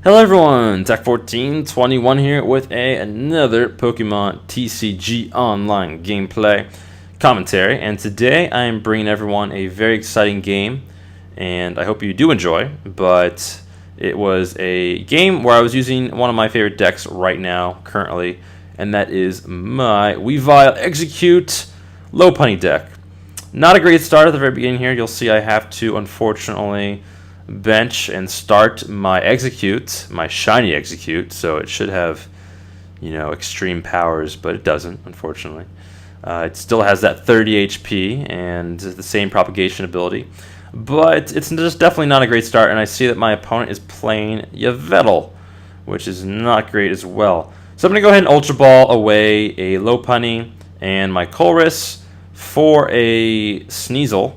Hello everyone, Tech1421 here with another Pokemon TCG online gameplay commentary, and today I am bringing everyone a very exciting game, and I hope you do enjoy. But it was a game where I was using one of my favorite decks right now, currently, and that is my Weavile Exeggcute Lopunny deck. Not a great start at the very beginning here. You'll see I have to, unfortunately, bench and start my Exeggcute, my shiny Exeggcute, so it should have, extreme powers, but it doesn't, unfortunately. It still has that 30 HP and the same propagation ability, but it's just definitely not a great start, and I see that my opponent is playing Yvettal, which is not great as well. So I'm going to go ahead and Ultra Ball away a Lopunny and my Colress for a Sneasel.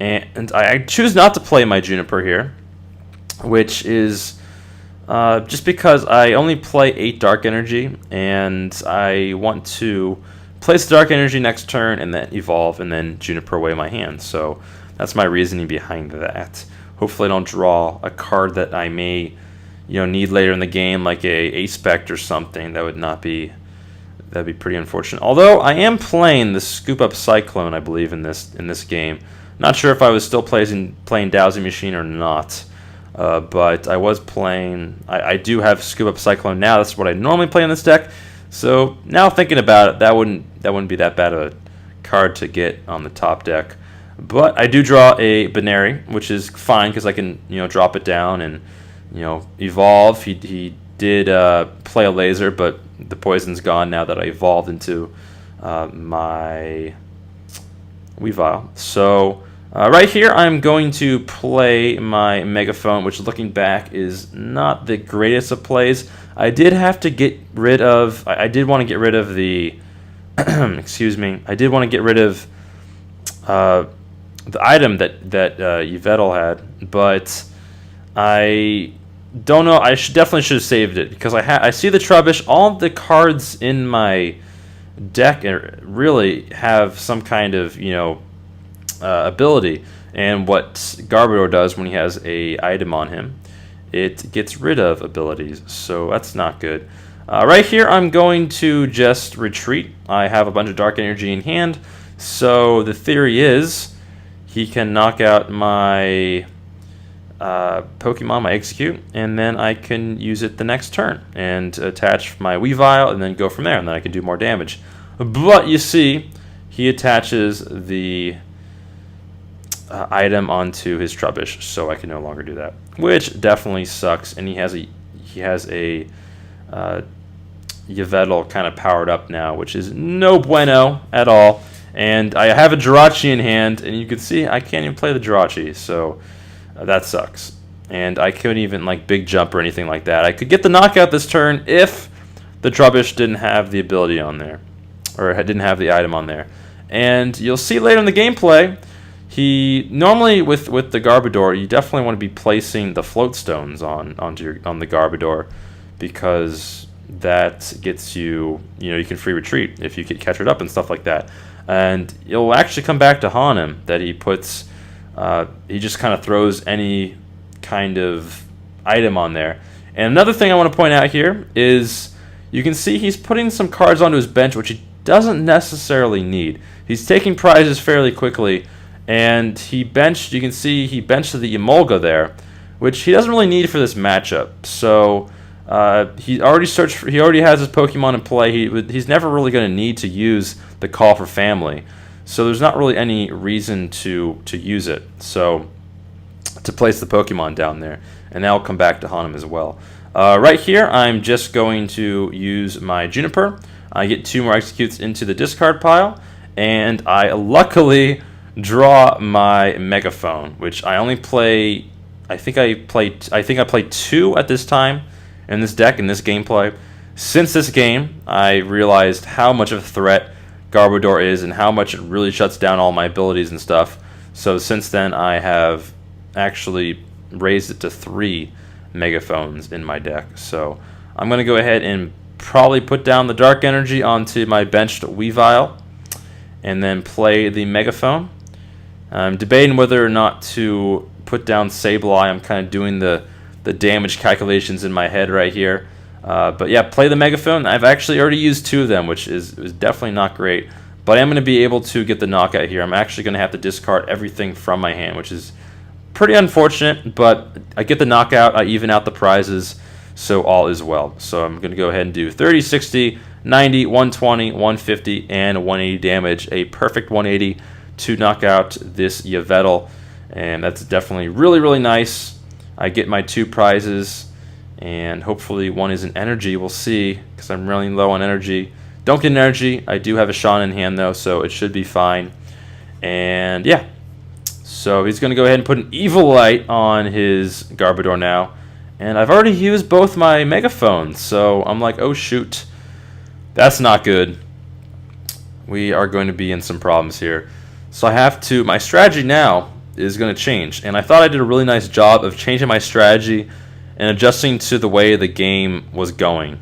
And I choose not to play my Juniper here, which is just because I only play 8 Dark Energy, and I want to place Dark Energy next turn and then evolve and then Juniper away my hand. So that's my reasoning behind that. Hopefully I don't draw a card that I may need later in the game, like a Spect or something. That'd be pretty unfortunate. Although I am playing the Scoop Up Cyclone, I believe, in this game. Not sure if I was still playing Dowsing Machine or not, but I was playing. I do have Scoop Up Cyclone now. That's what I normally play in this deck. So now thinking about it, that wouldn't be that bad of a card to get on the top deck. But I do draw a Baneri, which is fine because I can drop it down and evolve. He did play a Laser, but the poison's gone now that I evolved into my Weavile. So right here I'm going to play my Megaphone, which looking back is not the greatest of plays. I did have to get rid of, I did want to get rid of the excuse me, I did want to get rid of the item that Yvettal had, but I don't know. I definitely should have saved it because I see the Trubbish. All the cards in my deck really have some kind of ability, and what Garbodor does when he has a item on him, it gets rid of abilities, so that's not good. Right here I'm going to just retreat. I have a bunch of Dark Energy in hand, so the theory is he can knock out my Pokemon, my Exeggcute, and then I can use it the next turn and attach my Weavile and then go from there, and then I can do more damage. But you see, he attaches the item onto his Trubbish, so I can no longer do that, which definitely sucks. And he has a Yvettal kind of powered up now, which is no bueno at all. And I have a Jirachi in hand, and you can see I can't even play the Jirachi, so that sucks. And I couldn't even big jump or anything like that. I could get the knockout this turn if the Trubbish didn't have the ability on there, or didn't have the item on there. And you'll see later in the gameplay, he normally with the Garbodor, you definitely want to be placing the float stones on the Garbodor, because that gets you you can free retreat if you could catch it up and stuff like that. And you'll actually come back to haunt him that he puts. He just kind of throws any kind of item on there. And another thing I want to point out here is you can see he's putting some cards onto his bench which he doesn't necessarily need. He's taking prizes fairly quickly, and you can see he benched the Emolga there, which he doesn't really need for this matchup. So he already has his Pokemon in play. He's never really going to need to use the Call for Family. So there's not really any reason to use it. So to place the Pokemon down there, and that'll come back to haunt him as well. Right here, I'm just going to use my Juniper. I get 2 more Exeggcutes into the discard pile, and I luckily draw my Megaphone, which I only play. I think I played 2 at this time in this deck, in this gameplay. Since this game, I realized how much of a threat Garbodor is and how much it really shuts down all my abilities and stuff. So since then I have actually raised it to 3 Megaphones in my deck. So I'm going to go ahead and probably put down the Dark Energy onto my benched Weavile and then play the Megaphone. I'm debating whether or not to put down Sableye. I'm kind of doing the the damage calculations in my head right here. But yeah, play the Megaphone. I've actually already used 2 of them, which is definitely not great. But I'm going to be able to get the knockout here. I'm actually going to have to discard everything from my hand, which is pretty unfortunate. But I get the knockout, I even out the prizes, so all is well. So I'm going to go ahead and do 30, 60, 90, 120, 150, and 180 damage. A perfect 180 to knock out this Yvettal. And that's definitely really, really nice. I get my 2 prizes, and hopefully one is an energy. We'll see, because I'm running low on energy. Don't get an energy. I do have a Shawn in hand, though, so it should be fine. And yeah, so he's going to go ahead and put an Evilite on his Garbodor now. And I've already used both my Megaphones, so I'm like, oh shoot, that's not good. We are going to be in some problems here. So I have to, my strategy now is going to change. And I thought I did a really nice job of changing my strategy and adjusting to the way the game was going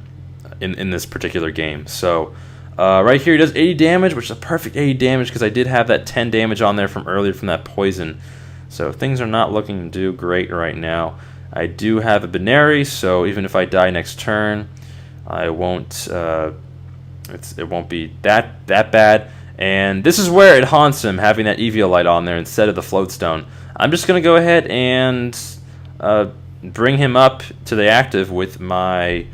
in this particular game. So right here he does 80 damage, which is a perfect 80 damage because I did have that 10 damage on there from earlier from that poison. So things are not looking to do great right now. I do have a Binary, so even if I die next turn, I won't. It won't be that bad. And this is where it haunts him, having that Eviolite on there instead of the Floatstone. I'm just gonna go ahead and bring him up to the active with my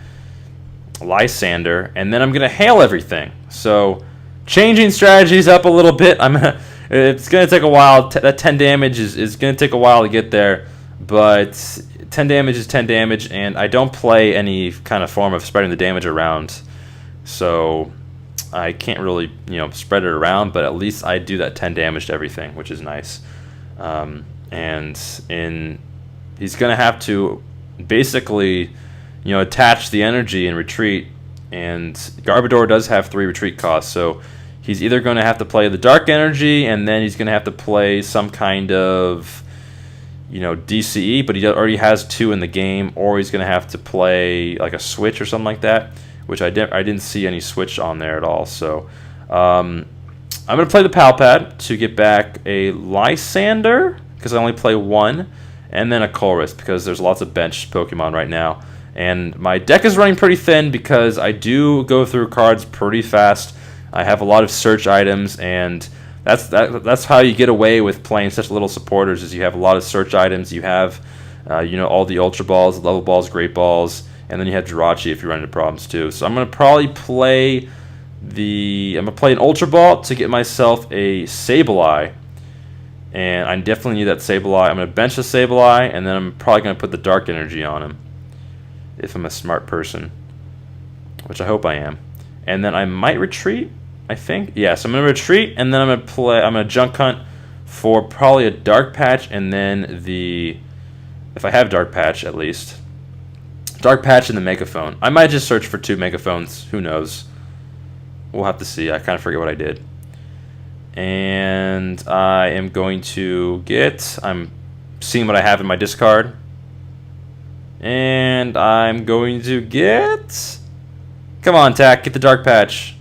Lysander, and then I'm gonna hail everything. So changing strategies up a little bit. It's gonna take a while. That 10 damage is gonna take a while to get there, but 10 damage is 10 damage, and I don't play any kind of form of spreading the damage around, so I can't really, spread it around, but at least I do that 10 damage to everything, which is nice. And he's going to have to basically, attach the energy and retreat, and Garbodor does have 3 retreat costs, so he's either going to have to play the Dark Energy, and then he's going to have to play some kind of DCE, but he already has 2 in the game, or he's going to have to play like a switch or something like that, which I didn't see any switch on there at all. So I'm going to play the Palpad to get back a Lysander, because I only play 1, and then a Colress, because there's lots of bench Pokemon right now. And my deck is running pretty thin because I do go through cards pretty fast. I have a lot of search items, and that's how you get away with playing such little supporters, is you have a lot of search items. You have all the Ultra Balls, Level Balls, Great Balls, and then you have Jirachi if you run into problems too. So I'm going to probably play an Ultra Ball to get myself a Sableye, and I definitely need that Sableye. I'm going to bench the Sableye, and then I'm probably going to put the Dark Energy on him if I'm a smart person, which I hope I am. And then I might retreat, I think. Yes, I'm going to retreat, and then I'm going to Junk Hunt for probably a Dark Patch, and then if I have Dark Patch at least, Dark Patch and the Megaphone. I might just search for 2 Megaphones, who knows. We'll have to see. I kind of forget what I did. And I am going to I'm seeing what I have in my discard. And I'm going to get, come on, Tack, get the Dark Patch.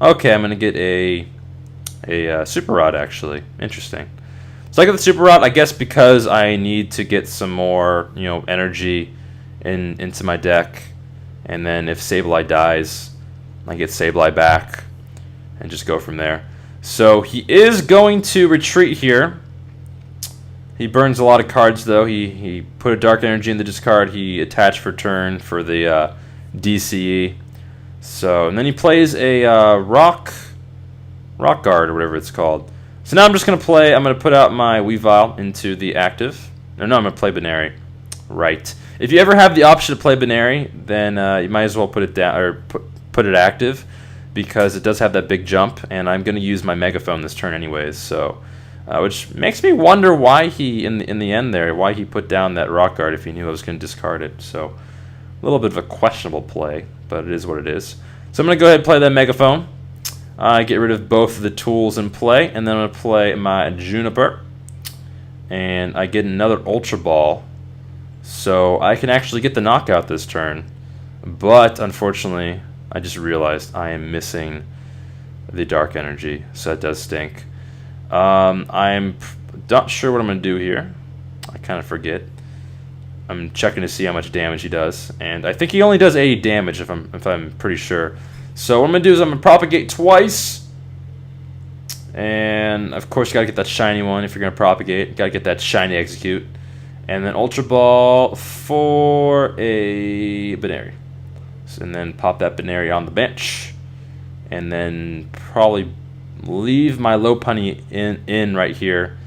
Okay, I'm going to get a Super Rod, actually. Interesting. So I got the Super Rod, I guess, because I need to get some more, energy into my deck. And then if Sableye dies, I get Sableye back and just go from there. So he is going to retreat here. He burns a lot of cards, though. He put a Dark Energy in the discard. He attached for turn for the DCE. So, and then he plays a Rock Guard, or whatever it's called. So now I'm just going to play, I'm going to put out my Weavile into the active. No, I'm going to play Binary. Right. If you ever have the option to play Binary, then you might as well put it down, or put it active, because it does have that big jump, and I'm going to use my Megaphone this turn anyways, so which makes me wonder why he, in the end there, why he put down that Rock Guard if he knew I was going to discard it. So a little bit of a questionable play, but it is what it is. So I'm going to go ahead and play that Megaphone. Get rid of both of the tools in play, and then I'm going to play my Juniper, and I get another Ultra Ball, so I can actually get the knockout this turn. But unfortunately, I just realized I am missing the Dark Energy, so that does stink. I'm not sure what I'm going to do here. I kind of forget. I'm checking to see how much damage he does, and I think he only does 80 damage if I'm pretty sure. So what I'm gonna do is I'm gonna propagate twice, and of course you gotta get that shiny one if you're gonna propagate. You gotta get that shiny Exeggcute, and then Ultra Ball for a Baneri, and then pop that Baneri on the bench, and then probably leave my Lopunny in right here.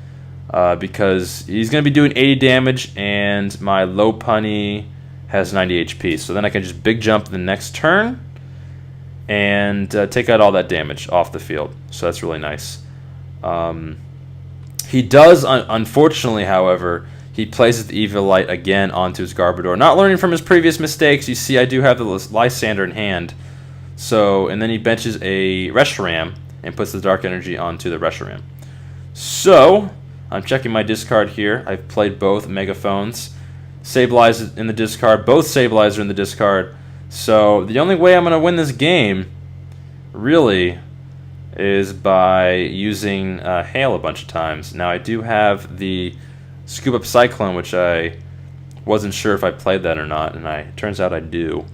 Because he's going to be doing 80 damage, and my Lopunny has 90 HP. So then I can just big jump the next turn and take out all that damage off the field. So that's really nice. He does, unfortunately, however, he places the Yvettal again onto his Garbodor. Not learning from his previous mistakes. You see, I do have the Lysander in hand. So, and then he benches a Reshiram and puts the Dark Energy onto the Reshiram. So I'm checking my discard here. I've played both Megaphones. Sableye in the discard. Both Sableye are in the discard. So the only way I'm going to win this game, really, is by using Hail a bunch of times. Now I do have the Scoop Up Cyclone, which I wasn't sure if I played that or not, and it turns out I do.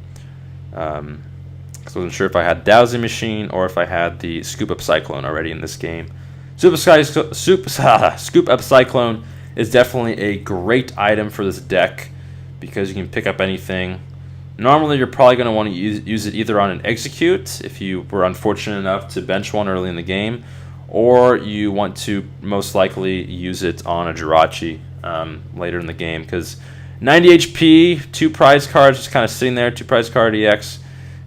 I wasn't sure if I had Dowsing Machine or if I had the Scoop Up Cyclone already in this game. Scoop Up Cyclone is definitely a great item for this deck because you can pick up anything. Normally, you're probably going to want to use it either on an Exeggcute if you were unfortunate enough to bench one early in the game, or you want to most likely use it on a Jirachi later in the game because 90 HP, 2 prize cards just kind of sitting there, 2 prize card EX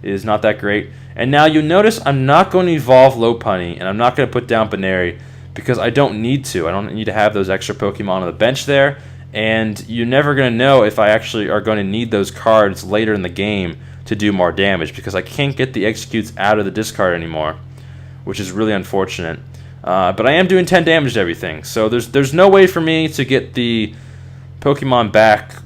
is not that great. And now you notice I'm not going to evolve Lopunny, and I'm not going to put down Baneri because I don't need to. I don't need to have those extra Pokemon on the bench there, and you're never going to know if I actually are going to need those cards later in the game to do more damage because I can't get the Exeggcutes out of the discard anymore, which is really unfortunate. But I am doing 10 damage to everything, so there's no way for me to get the Pokemon back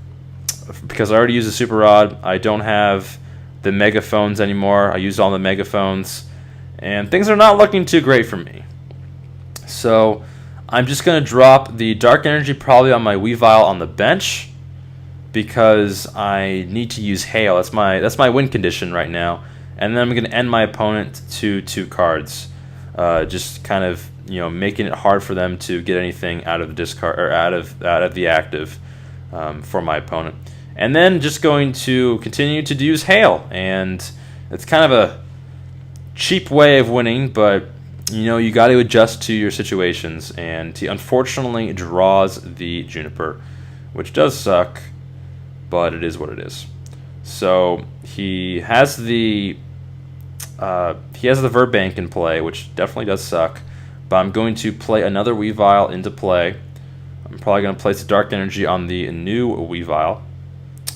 because I already used the Super Rod. I don't have the Megaphones anymore. I used all the Megaphones, and things are not looking too great for me. So I'm just going to drop the Dark Energy probably on my Weavile on the bench because I need to use Hail. That's my win condition right now. And then I'm going to end my opponent to 2 cards, just kind of making it hard for them to get anything out of the discard or out of the active for my opponent. And then just going to continue to use Hail, and it's kind of a cheap way of winning, but you got to adjust to your situations, and he unfortunately draws the Juniper, which does suck, but it is what it is. So he has the Verbank in play, which definitely does suck, but I'm going to play another Weavile into play. I'm probably going to place the Dark Energy on the new Weavile.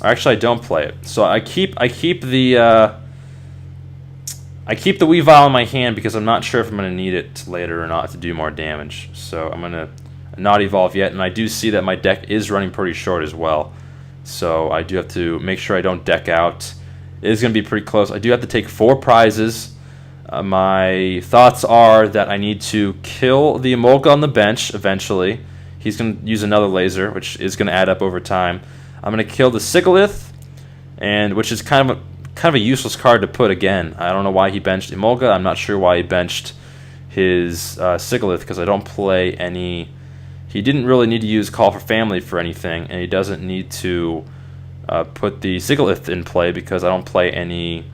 Actually, I don't play it. So I keep the Weavile in my hand because I'm not sure if I'm going to need it later or not to do more damage. So I'm going to not evolve yet, and I do see that my deck is running pretty short as well. So I do have to make sure I don't deck out. It is going to be pretty close. I do have to take 4 prizes. My thoughts are that I need to kill the Emolga on the bench eventually. He's going to use another laser, which is going to add up over time. I'm going to kill the Sigalith, and which is kind of a useless card to put again. I don't know why he benched Emolga. I'm not sure why he benched his Sigalith because I don't play any. He didn't really need to use Call for Family for anything, and he doesn't need to put the Sigalith in play because I don't play any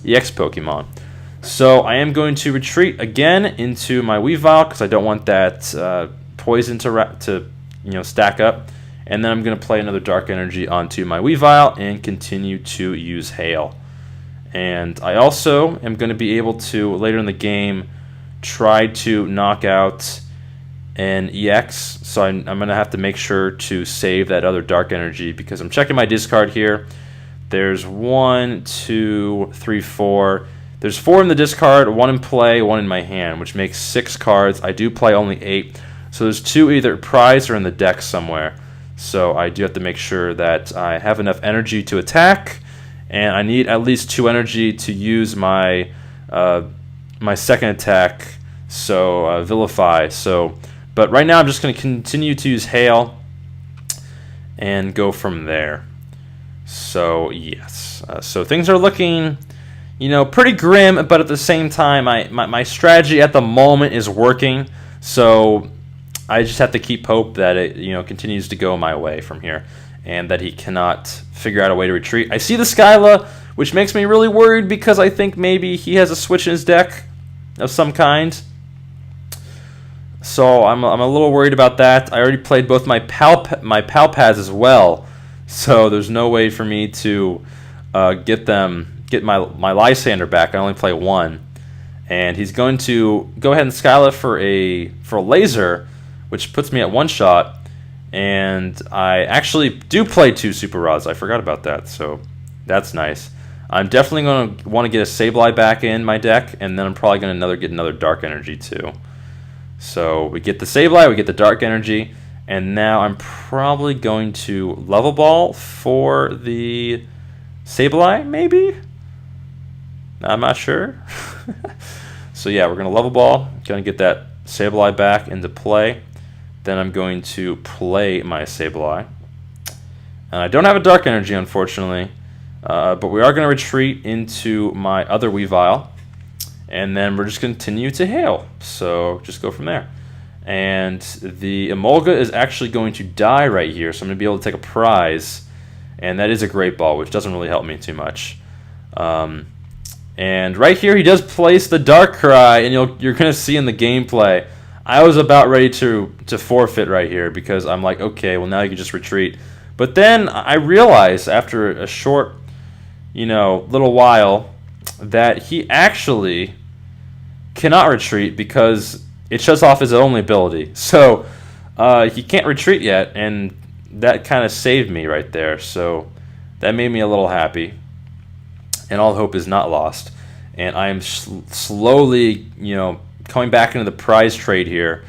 EX Pokemon. So I am going to retreat again into my Weavile because I don't want that poison to stack up. And then I'm going to play another Dark Energy onto my Weavile and continue to use Hail. And I also am going to be able to, later in the game, try to knock out an EX. So I'm going to have to make sure to save that other Dark Energy because I'm checking my discard here. There's 1, 2, 3, 4. There's 4 in the discard, 1 in play, 1 in my hand, which makes 6 cards. I do play only 8. So there's 2 either prized or in the deck somewhere. So I do have to make sure that I have enough energy to attack, and I need at least 2 energy to use my my second attack, so Vilify. But right now I'm just going to continue to use Hail and go from there. So yes, so things are looking, you know, pretty grim, but at the same time, my strategy at the moment is working. So I just have to keep hope that it, you know, continues to go my way from here, and that he cannot figure out a way to retreat. I see the Skyla, which makes me really worried because I think maybe he has a switch in his deck of some kind. So I'm a little worried about that. I already played both my Palpads as well, so there's no way for me to get my Lysander back. I only play one, and he's going to go ahead and Skyla for a laser, which puts me at one shot. And I actually do play 2 Super Rods. I forgot about that, so that's nice. I'm definitely going to want to get a Sableye back in my deck, and then I'm probably going to get another Dark Energy too. So we get the Sableye, we get the Dark Energy, and now I'm probably going to Level Ball for the Sableye, maybe? I'm not sure. So yeah, we're going to Level Ball, going to get that Sableye back into play. Then I'm going to play my Sableye. And I don't have a Dark Energy, unfortunately, but we are going to retreat into my other Weavile. And then we're just going to continue to hail. So just go from there. And the Emolga is actually going to die right here, so I'm going to be able to take a prize. And that is a Great Ball, which doesn't really help me too much. And right here, he does place the Darkrai, and you're going to see in the gameplay, I was about ready to forfeit right here because I'm like, okay, well now you can just retreat. But then I realized after a short, you know, little while that he actually cannot retreat because it shuts off his only ability. So he can't retreat yet, and that kind of saved me right there. So that made me a little happy, and all hope is not lost. And I am slowly, you know, coming back into the prize trade here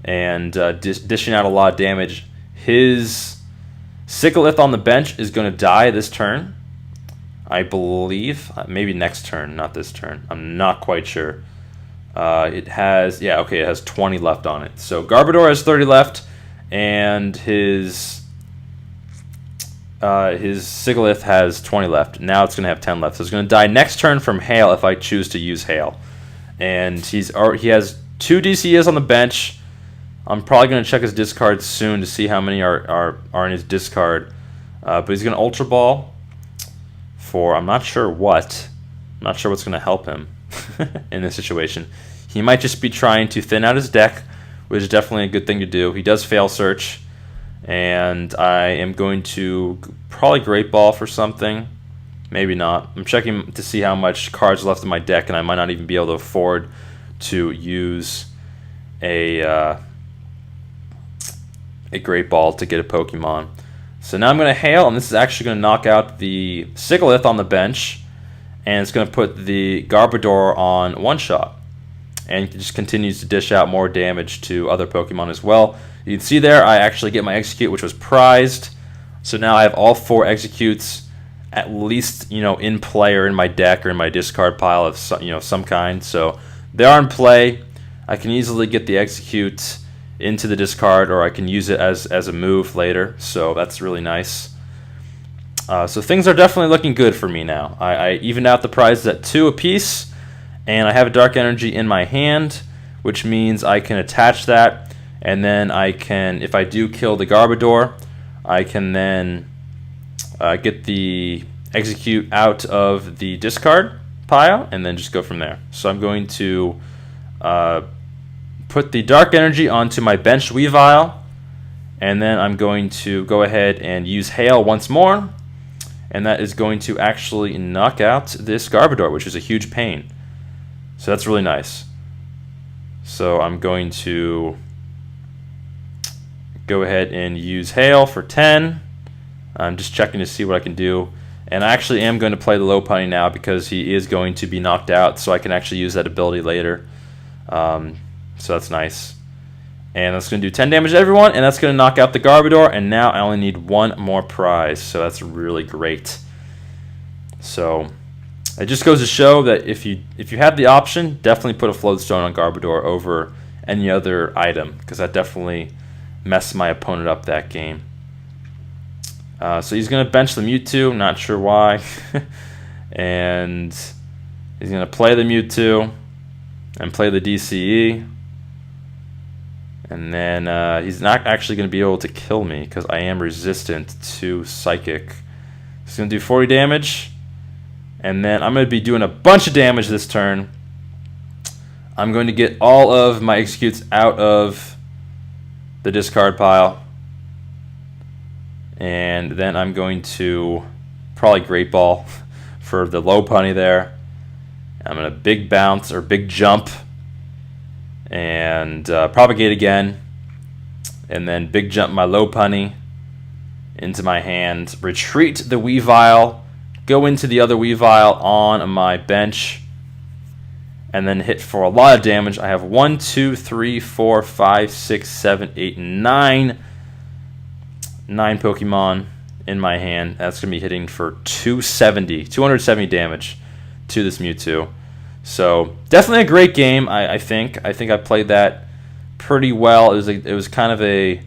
and dishing out a lot of damage. His Sigilyph on the bench is going to die this turn, I believe. Maybe next turn, not this turn. I'm not quite sure. It has 20 left on it. So Garbodor has 30 left, and his Sigilyph has 20 left. Now it's going to have 10 left. So it's going to die next turn from Hail if I choose to use Hail. And he has 2 DCs on the bench. I'm probably going to check his discard soon to see how many are in his discard. But he's going to Ultra Ball for I'm not sure what. I'm not sure what's going to help him in this situation. He might just be trying to thin out his deck, which is definitely a good thing to do. He does Fail Search, and I am going to probably Great Ball for something. Maybe not. I'm checking to see how much cards left in my deck, and I might not even be able to afford to use a Great Ball to get a Pokemon. So now I'm going to Hail, and this is actually going to knock out the Sigilyph on the bench, and it's going to put the Garbodor on one-shot. And it just continues to dish out more damage to other Pokemon as well. You can see there I actually get my Exeggcute, which was prized. So now I have all 4 Exeggcutes at least, you know, in play or in my deck or in my discard pile of some kind. So they are in play. I can easily get the Exeggcute into the discard, or I can use it as a move later. So that's really nice. So things are definitely looking good for me now. I evened out the prizes at 2 apiece, and I have a Dark Energy in my hand, which means I can attach that, and then I can, if I do kill the Garbodor, I can then get the Exeggcute out of the discard pile, and then just go from there. So I'm going to put the Dark Energy onto my benched Weavile, and then I'm going to go ahead and use Hail once more, and that is going to actually knock out this Garbodor, which is a huge pain. So that's really nice. So I'm going to go ahead and use Hail for 10. I'm just checking to see what I can do. And I actually am going to play the Lopunny now because he is going to be knocked out, so I can actually use that ability later. So that's nice. And that's going to do 10 damage to everyone, and that's going to knock out the Garbodor, and now I only need 1 more prize, so that's really great. So it just goes to show that if you have the option, definitely put a Floatstone on Garbodor over any other item, because that definitely messed my opponent up that game. So he's going to bench the Mewtwo, not sure why. And he's going to play the Mewtwo and play the DCE. And then he's not actually going to be able to kill me because I am resistant to Psychic. He's going to do 40 damage. And then I'm going to be doing a bunch of damage this turn. I'm going to get all of my Exeggcutes out of the discard pile. And then I'm going to probably Great Ball for the Lopunny there. I'm going to big bounce or big jump and propagate again. And then big jump my Lopunny into my hand. Retreat the Weavile. Go into the other Weavile on my bench. And then hit for a lot of damage. I have 1, 2, 3, 4, 5, 6, 7, 8, 9 Pokemon in my hand. That's going to be hitting for 270 damage to this Mewtwo. So definitely a great game. I think I played that pretty well. It was kind of a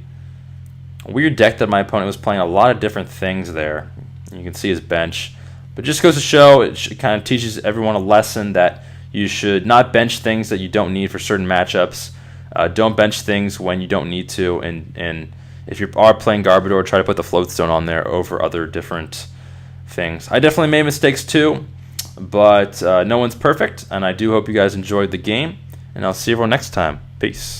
weird deck that my opponent was playing a lot of different things there. You can see his bench, but just goes to show it kind of teaches everyone a lesson that you should not bench things that you don't need for certain matchups. Don't bench things when you don't need to, and if you are playing Garbodor, try to put the Float Stone on there over other different things. I definitely made mistakes too, but no one's perfect, and I do hope you guys enjoyed the game, and I'll see everyone next time. Peace.